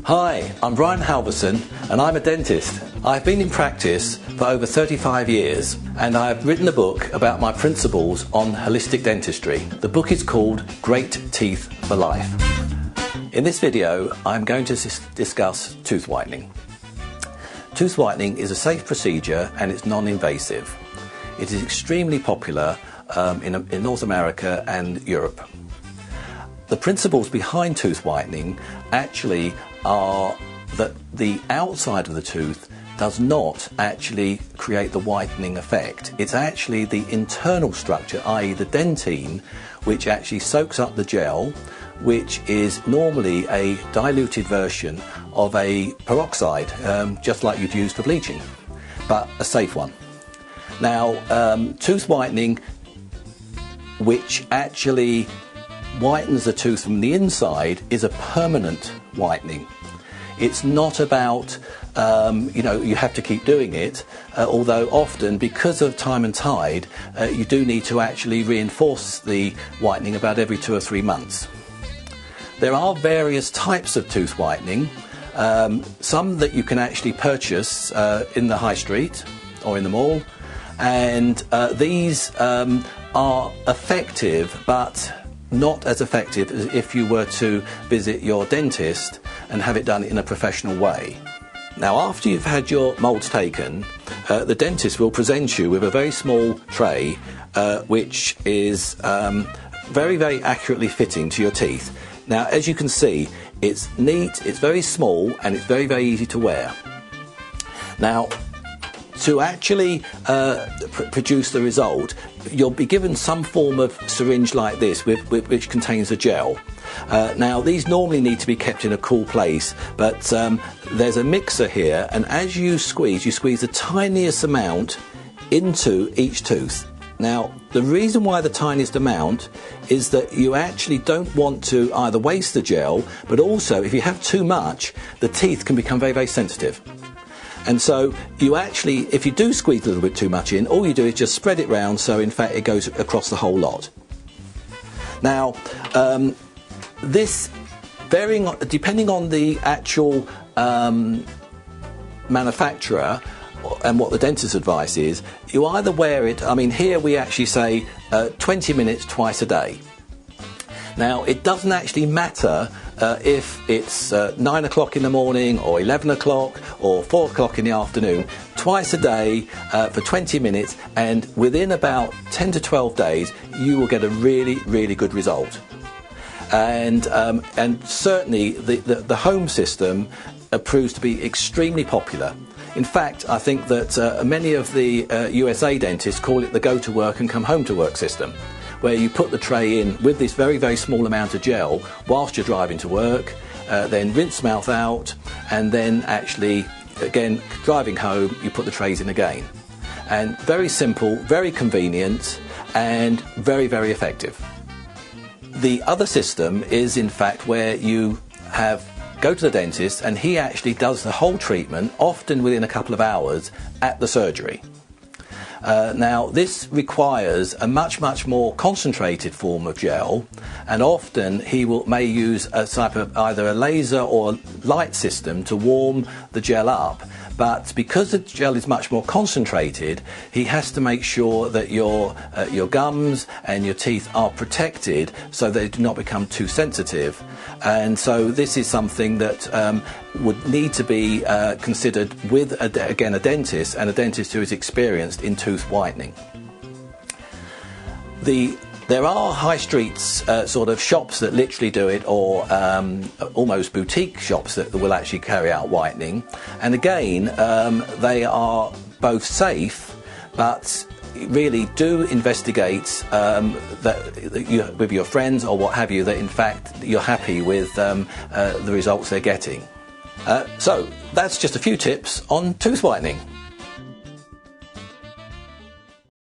Hi, I'm Brian Halverson and I'm a dentist. I've been in practice for over 35 years and I've written a book about my principles on holistic dentistry. The book is called Great Teeth for Life. In this video, I'm going to discuss tooth whitening. Tooth whitening is a safe procedure and it's non-invasive. It is extremely popular in North America and Europe. The principles behind tooth whitening actually are that the outside of the tooth does not actually create the whitening effect. It's actually the internal structure, i.e. the dentine, which actually soaks up the gel, which is normally a diluted version of a peroxide, just like you'd use for bleaching, but a safe one. Now, tooth whitening, which actually whitens the tooth from the inside, is a permanent whitening. It's not about, you have to keep doing it, although often, because of time and tide, you do need to actually reinforce the whitening about every 2 or 3 months. There are various types of tooth whitening, some that you can actually purchase in the high street or in the mall, and these are effective, but not as effective as if you were to visit your dentist and have it done in a professional way. Now, after you've had your molds taken, the dentist will present you with a very small tray which is very, very accurately fitting to your teeth. Now, as you can see, it's neat, it's very small, and it's very, very easy to wear. Now, to actually produce the result, you'll be given some form of syringe like this which contains a gel. Now, these normally need to be kept in a cool place, but there's a mixer here, and as you squeeze the tiniest amount into each tooth. Now, the reason why the tiniest amount is that you actually don't want to either waste the gel, but also if you have too much, the teeth can become very, very sensitive. And so you actually, if you do squeeze a little bit too much in, all you do is just spread it round, so in fact it goes across the whole lot. Now, this, depending on the actual manufacturer and what the dentist's advice is, you either wear it, I mean here we actually say 20 minutes twice a day. Now, it doesn't actually matter if it's 9 o'clock in the morning or 11 o'clock or 4 o'clock in the afternoon, twice a day for 20 minutes, and within about 10 to 12 days you will get a really, really good result. And certainly the home system proves to be extremely popular. In fact, I think that many of the USA dentists call it the go to work and come home to work system, where you put the tray in with this very, very small amount of gel whilst you're driving to work, then rinse mouth out, and then actually, again, driving home, you put the trays in again. And very simple, very convenient, and very, very effective. The other system is, in fact, where you go to the dentist and he actually does the whole treatment, often within a couple of hours, at the surgery. Now, this requires a much, much more concentrated form of gel, and often he may use a type of either a laser or light system to warm the gel up. But because the gel is much more concentrated, he has to make sure that your gums and your teeth are protected so they do not become too sensitive. And so this is something that would need to be considered with, again, a dentist, and a dentist who is experienced in tooth whitening. There are high streets sort of shops that literally do it, or almost boutique shops that will actually carry out whitening. And again, they are both safe, but really do investigate that with your friends or what have you, that in fact you're happy with the results they're getting. So that's just a few tips on tooth whitening.